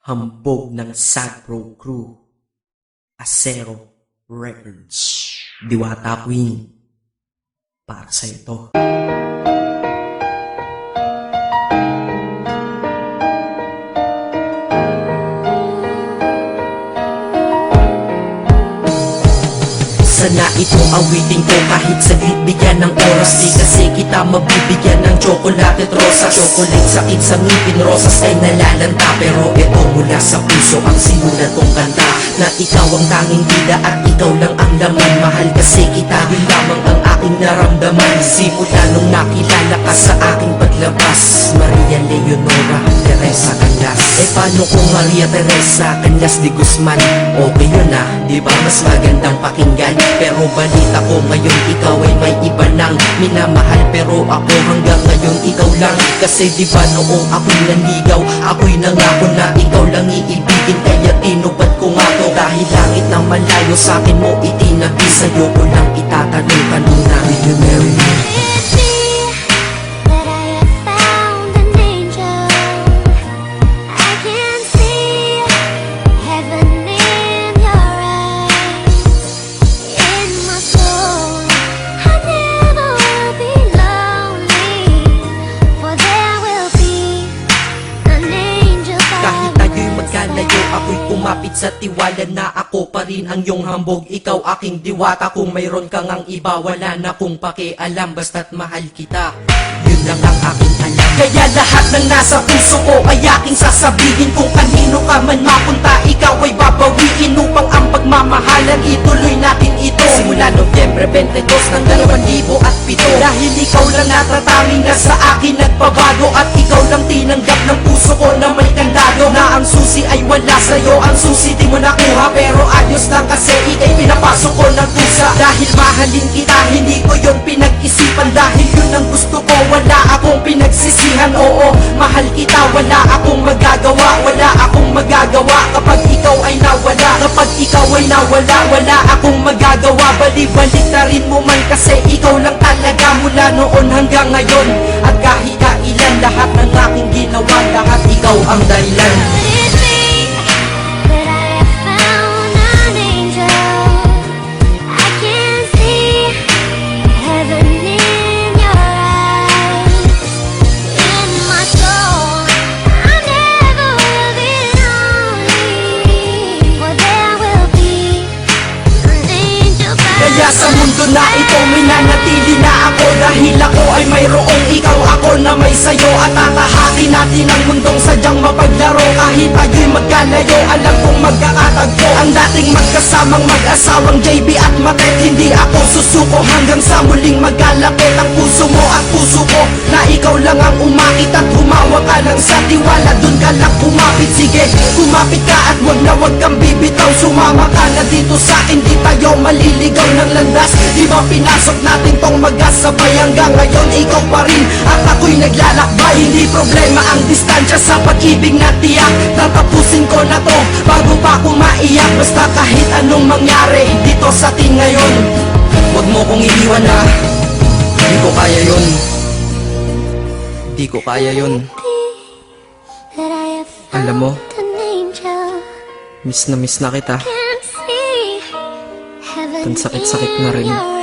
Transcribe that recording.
Hambog ng Sagpro Crew, Acero Records, Diwata Queen, para sa ito. Sana ito awitin ko kahit saglit bigyan ng oras. Di kasi kita mabibigyan ng tsokolate at rosas. Chocolate sakit sa ngipin, rosas ay nalalanta. Pero ito mula sa puso ang simulan kong kanta, na ikaw ang tanging bida at ikaw lang ang laman. Mahal kasi kita, yun lamang ang aking naramdaman. Simula nung nakilala ka sa aking paglabas, Maria Leonora Teresa Canlas. Paano kung Maria Teresa Canlas de Guzman? Okay yun ah, di ba mas magandang pakinggan? Pero balita ko ngayon ikaw ay may iba nang minamahal. Pero ako hanggang ngayon ikaw lang. Kasi di ba noong ako'y nanligaw, ako'y nangako na ikaw lang iibigin. Kaya tinupad ko nga to, dahil langit na malayo sa akin mo itinabi. Sa'yo ko lang itatanong na, will you marry me? Ako'y kumapit sa tiwala na ako pa rin ang iyong hambog. Ikaw aking diwata, kung mayroon kang ang iba, wala na kong pakialam, basta't mahal kita, yun lang ang aking alam. Kaya lahat ng nasa puso ko ay aking sasabihin. Kung kanino ka man mapunta, ikaw ay babawiin, upang ang pagmamahalan ituloy natin ito. Simula Nobyembre 22 ng 2007, dahil ikaw lang natatanging na sa akin nagbabago. At ikaw lang tinanggap ng puso ko na may kandado, na ang susi ay wala sa'yo, ang susi di mo nakuha. Pero ayos lang kasi ikay pinapasok ko ng pusa. Dahil mahalin kita, hindi ko yun pinag-isipan. Dahil yun ang gusto ko, wala akong pinagsisihan. Oo, mahal kita, wala akong magagawa. Wala akong magagawa kapag ikaw ay nawala. Kapag ikaw ay nawala, wala akong magagawa. Balik-balik na rin mo man kasi ikaw lang talaga, mula noon hanggang ngayon. At kahit kailan, lahat ng aking ginawa, lahat ikaw ang dahilan. Kaya sa mundo na ito, minanatili na ako, dahil ako ay mayroong ikaw, ako na may sayo. At tatahati natin ang mundong sadyang mapaglaro. Kahit tayo'y magkalayo, alam kong magkakatagpo. Ang dating magkasamang mag-asawang JB at Matet, hindi ako susuko hanggang sa muling magkalapit ang puso mo at puso ko. Na ikaw lang ang umakit at humawa ka lang sa tiwala, dun ka lang kumapit. Sige, kumapit ka at wag kang bibitaw. Sumama ka na dito sa akin, di tayo maliligaw ng landas. Di ba pinasok natin tong magkasabay, hanggang ngayon ikaw pa rin at ako'y naglalakbay. Hindi problema ang distansya sa pag-ibig na tiyak. Tatapusin ko na to bago pa ako maiyak. Basta kahit anong mangyari dito sa atin ngayon, wag mo kong iiwan na, di ko kaya yun. Di ko kaya yun. Alam mo, miss na kita. Ang sakit-sakit na rin.